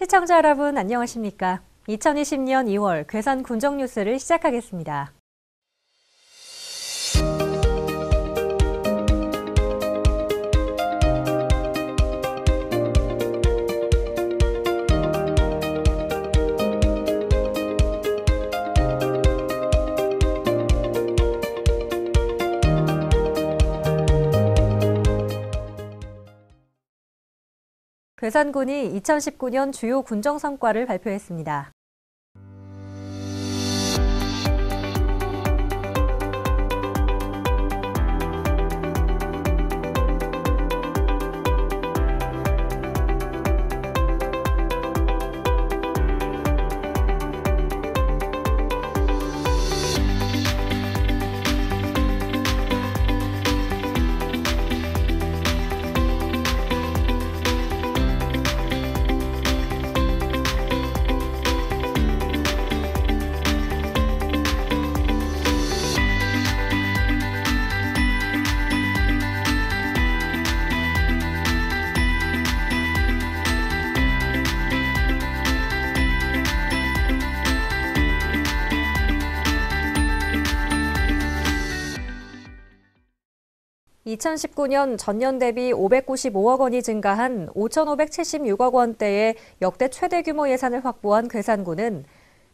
시청자 여러분 안녕하십니까? 2020년 2월 괴산 군정 뉴스를 시작하겠습니다. 괴산군이 2019년 주요 군정 성과를 발표했습니다. (2019년) 전년 대비 595억 원이 증가한 5,576억 원대의 역대 최대 규모 예산을 확보한 괴산군은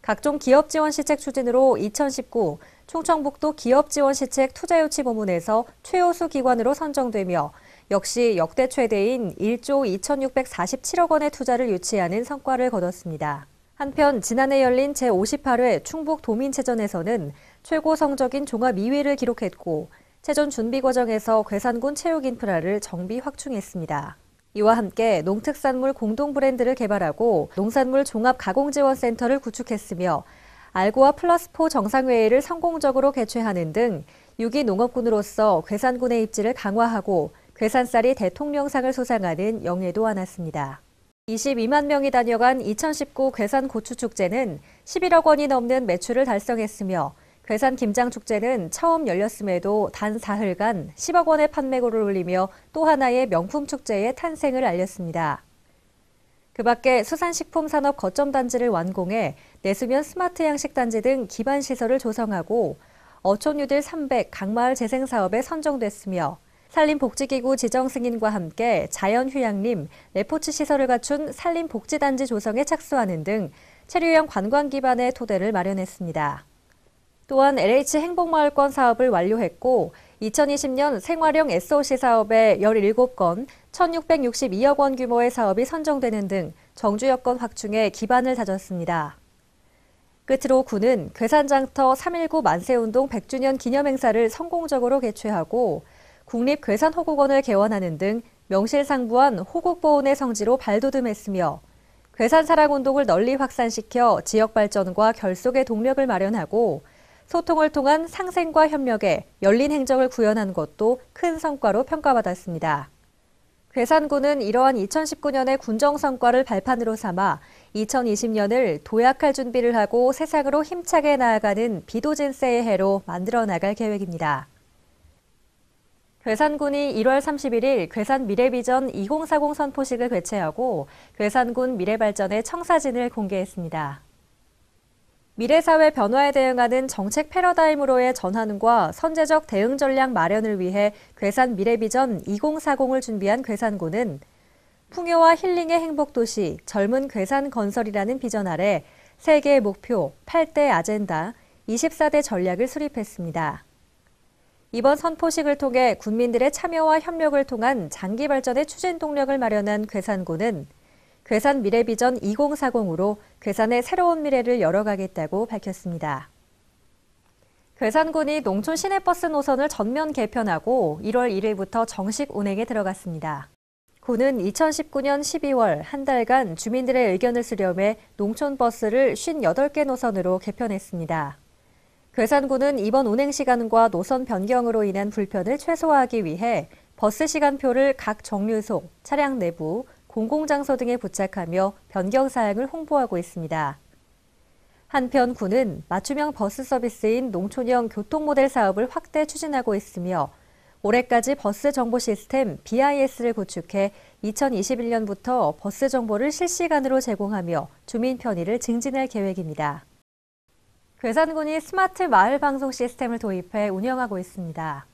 각종 기업 지원 시책 추진으로 2019 충청북도 기업 지원 시책 투자유치 부문에서 최우수 기관으로 선정되며 역시 역대 최대인 1조 2,647억 원의 투자를 유치하는 성과를 거뒀습니다. 한편 지난해 열린 제58회 충북도민체전에서는 최고 성적인 종합 2위를 기록했고 체전 준비 과정에서 괴산군 체육 인프라를 정비 확충했습니다. 이와 함께 농특산물 공동 브랜드를 개발하고 농산물 종합 가공지원센터를 구축했으며 알고와 플러스4 정상회의를 성공적으로 개최하는 등 6기 농업군으로서 괴산군의 입지를 강화하고 괴산쌀이 대통령상을 수상하는 영예도 안았습니다. 22만 명이 다녀간 2019 괴산 고추축제는 11억 원이 넘는 매출을 달성했으며 괴산 김장축제는 처음 열렸음에도 단 사흘간 10억 원의 판매고를 올리며 또 하나의 명품 축제의 탄생을 알렸습니다. 그 밖에 수산식품산업 거점단지를 완공해 내수면 스마트 양식단지 등 기반 시설을 조성하고 어촌유들 300 강마을 재생사업에 선정됐으며 산림복지기구 지정 승인과 함께 자연휴양림, 레포츠 시설을 갖춘 산림복지단지 조성에 착수하는 등 체류형 관광 기반의 토대를 마련했습니다. 또한 LH 행복마을권 사업을 완료했고 2020년 생활형 SOC 사업에 17건 1,662억 원 규모의 사업이 선정되는 등 정주 여건 확충에 기반을 다졌습니다. 끝으로 군은 괴산장터 3.19 만세운동 100주년 기념행사를 성공적으로 개최하고 국립괴산호국원을 개원하는 등 명실상부한 호국보훈의 성지로 발돋움했으며 괴산사랑운동을 널리 확산시켜 지역 발전과 결속의 동력을 마련하고 소통을 통한 상생과 협력에 열린 행정을 구현한 것도 큰 성과로 평가받았습니다. 괴산군은 이러한 2019년의 군정 성과를 발판으로 삼아 2020년을 도약할 준비를 하고 세상으로 힘차게 나아가는 비도진세의 해로 만들어 나갈 계획입니다. 괴산군이 1월 31일 괴산 미래비전 2040 선포식을 개최하고 괴산군 미래발전의 청사진을 공개했습니다. 미래사회 변화에 대응하는 정책 패러다임으로의 전환과 선제적 대응 전략 마련을 위해 괴산 미래비전 2040을 준비한 괴산군은 풍요와 힐링의 행복도시 젊은 괴산 건설이라는 비전 아래 3개의 목표, 8대 아젠다, 24대 전략을 수립했습니다. 이번 선포식을 통해 군민들의 참여와 협력을 통한 장기 발전의 추진 동력을 마련한 괴산군은 괴산 미래비전 2040으로 괴산의 새로운 미래를 열어가겠다고 밝혔습니다. 괴산군이 농촌 시내버스 노선을 전면 개편하고 1월 1일부터 정식 운행에 들어갔습니다. 군은 2019년 12월 한 달간 주민들의 의견을 수렴해 농촌버스를 58개 노선으로 개편했습니다. 괴산군은 이번 운행 시간과 노선 변경으로 인한 불편을 최소화하기 위해 버스 시간표를 각 정류소, 차량 내부, 공공장소 등에 부착하며 변경 사항을 홍보하고 있습니다. 한편 군은 맞춤형 버스 서비스인 농촌형 교통모델 사업을 확대 추진하고 있으며 올해까지 버스 정보 시스템 BIS를 구축해 2021년부터 버스 정보를 실시간으로 제공하며 주민 편의를 증진할 계획입니다. 괴산군이 스마트 마을 방송 시스템을 도입해 운영하고 있습니다.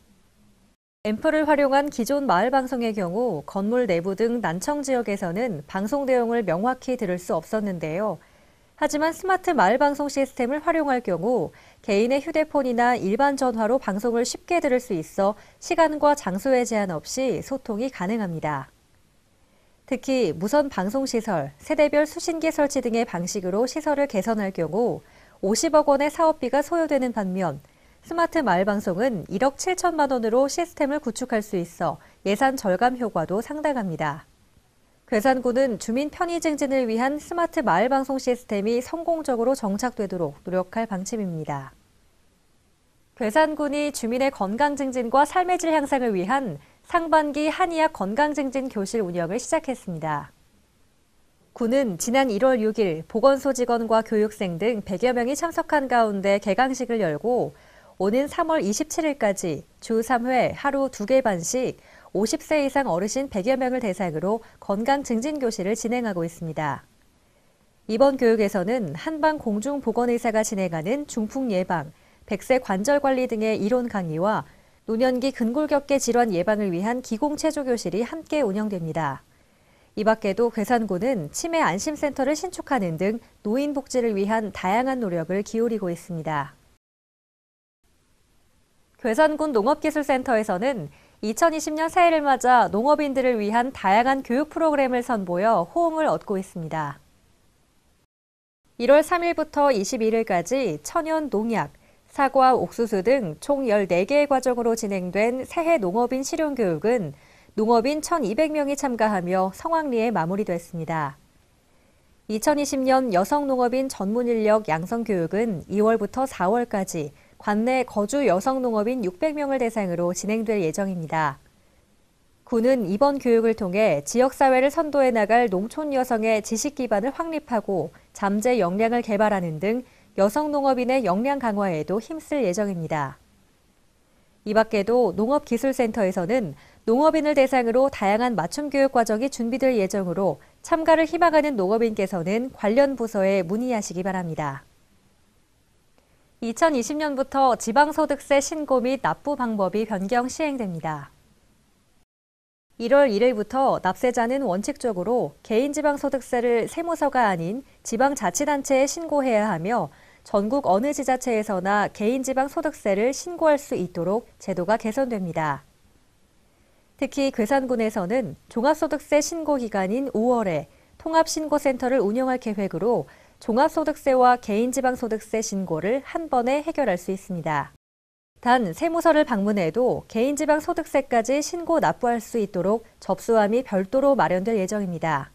앰프를 활용한 기존 마을 방송의 경우 건물 내부 등 난청 지역에서는 방송 내용을 명확히 들을 수 없었는데요. 하지만 스마트 마을 방송 시스템을 활용할 경우 개인의 휴대폰이나 일반 전화로 방송을 쉽게 들을 수 있어 시간과 장소에 제한 없이 소통이 가능합니다. 특히 무선 방송시설, 세대별 수신기 설치 등의 방식으로 시설을 개선할 경우 50억 원의 사업비가 소요되는 반면 스마트 마을 방송은 1억 7천만 원으로 시스템을 구축할 수 있어 예산 절감 효과도 상당합니다. 괴산군은 주민 편의 증진을 위한 스마트 마을 방송 시스템이 성공적으로 정착되도록 노력할 방침입니다. 괴산군이 주민의 건강 증진과 삶의 질 향상을 위한 상반기 한의학 건강증진 교실 운영을 시작했습니다. 군은 지난 1월 6일 보건소 직원과 교육생 등 100여 명이 참석한 가운데 개강식을 열고 오는 3월 27일까지 주 3회 하루 2개 반씩 50세 이상 어르신 100여 명을 대상으로 건강증진교실을 진행하고 있습니다. 이번 교육에서는 한방공중보건의사가 진행하는 중풍 예방, 백세 관절 관리 등의 이론 강의와 노년기 근골격계 질환 예방을 위한 기공체조교실이 함께 운영됩니다. 이 밖에도 괴산군은 치매 안심센터를 신축하는 등 노인 복지를 위한 다양한 노력을 기울이고 있습니다. 괴산군 농업기술센터에서는 2020년 새해를 맞아 농업인들을 위한 다양한 교육 프로그램을 선보여 호응을 얻고 있습니다. 1월 3일부터 21일까지 천연 농약, 사과, 옥수수 등 총 14개의 과정으로 진행된 새해 농업인 실용교육은 농업인 1,200명이 참가하며 성황리에 마무리됐습니다. 2020년 여성농업인 전문인력 양성교육은 2월부터 4월까지 관내 거주 여성농업인 600명을 대상으로 진행될 예정입니다. 군은 이번 교육을 통해 지역사회를 선도해 나갈 농촌 여성의 지식 기반을 확립하고 잠재 역량을 개발하는 등 여성농업인의 역량 강화에도 힘쓸 예정입니다. 이 밖에도 농업기술센터에서는 농업인을 대상으로 다양한 맞춤 교육 과정이 준비될 예정으로 참가를 희망하는 농업인께서는 관련 부서에 문의하시기 바랍니다. 2020년부터 지방소득세 신고 및 납부 방법이 변경 시행됩니다. 1월 1일부터 납세자는 원칙적으로 개인지방소득세를 세무서가 아닌 지방자치단체에 신고해야 하며 전국 어느 지자체에서나 개인지방소득세를 신고할 수 있도록 제도가 개선됩니다. 특히 괴산군에서는 종합소득세 신고 기간인 5월에 통합신고센터를 운영할 계획으로 종합소득세와 개인지방소득세 신고를 한 번에 해결할 수 있습니다. 단 세무서를 방문해도 개인지방소득세까지 신고 납부할 수 있도록 접수함이 별도로 마련될 예정입니다.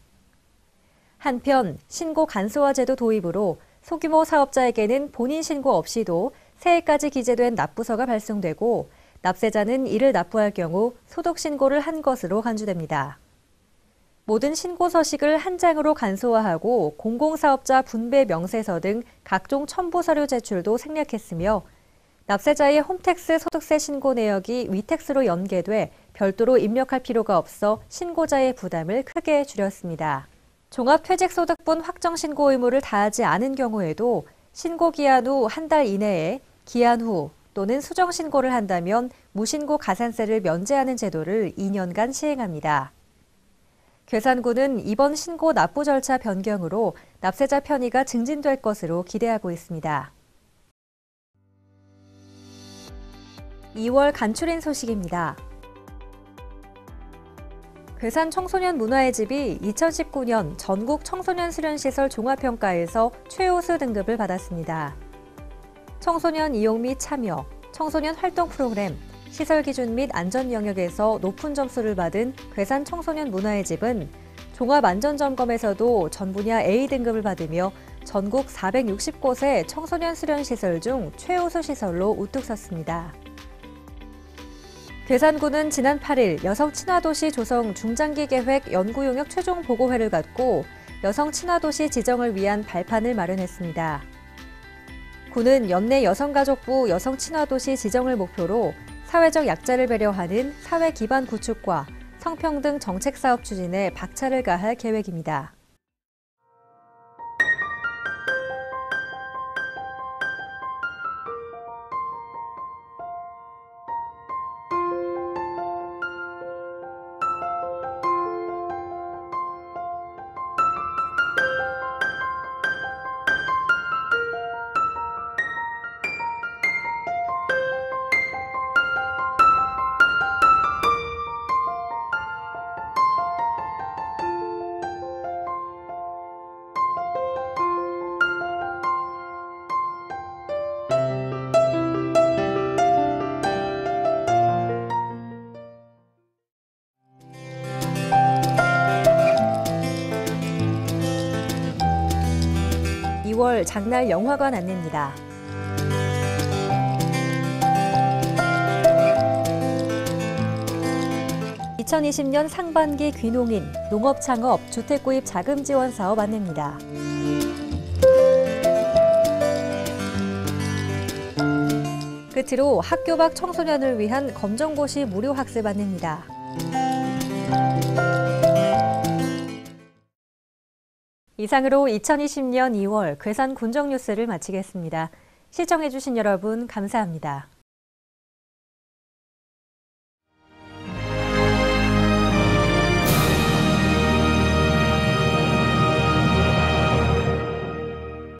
한편 신고 간소화 제도 도입으로 소규모 사업자에게는 본인 신고 없이도 새해까지 기재된 납부서가 발송되고 납세자는 이를 납부할 경우 소득 신고를 한 것으로 간주됩니다. 모든 신고 서식을 한 장으로 간소화하고 공공사업자 분배 명세서 등 각종 첨부 서류 제출도 생략했으며 납세자의 홈택스 소득세 신고 내역이 위택스로 연계돼 별도로 입력할 필요가 없어 신고자의 부담을 크게 줄였습니다. 종합퇴직소득분 확정 신고 의무를 다하지 않은 경우에도 신고 기한 후 한 달 이내에 기한 후 또는 수정 신고를 한다면 무신고 가산세를 면제하는 제도를 2년간 시행합니다. 괴산군은 이번 신고 납부 절차 변경으로 납세자 편의가 증진될 것으로 기대하고 있습니다. 2월 간추린 소식입니다. 괴산 청소년 문화의 집이 2019년 전국 청소년 수련시설 종합평가에서 최우수 등급을 받았습니다. 청소년 이용 및 참여, 청소년 활동 프로그램, 시설 기준 및 안전 영역에서 높은 점수를 받은 괴산 청소년 문화의 집은 종합안전점검에서도 전 분야 A등급을 받으며 전국 460곳의 청소년 수련시설 중 최우수 시설로 우뚝 섰습니다. 괴산군은 지난 8일 여성친화도시 조성 중장기 계획 연구용역 최종 보고회를 갖고 여성친화도시 지정을 위한 발판을 마련했습니다. 군은 연내 여성가족부 여성친화도시 지정을 목표로 사회적 약자를 배려하는 사회 기반 구축과 성평등 정책사업 추진에 박차를 가할 계획입니다. (2월) 장날 영화관 안내입니다. (2020년) 상반기 귀농인, 농업창업, 주택구입 자금 지원 사업 안내입니다. 끝으로 학교 밖 청소년을 위한 검정고시 무료 학습 안내입니다. 이상으로 2020년 2월 괴산 군정 뉴스를 마치겠습니다. 시청해주신 여러분 감사합니다.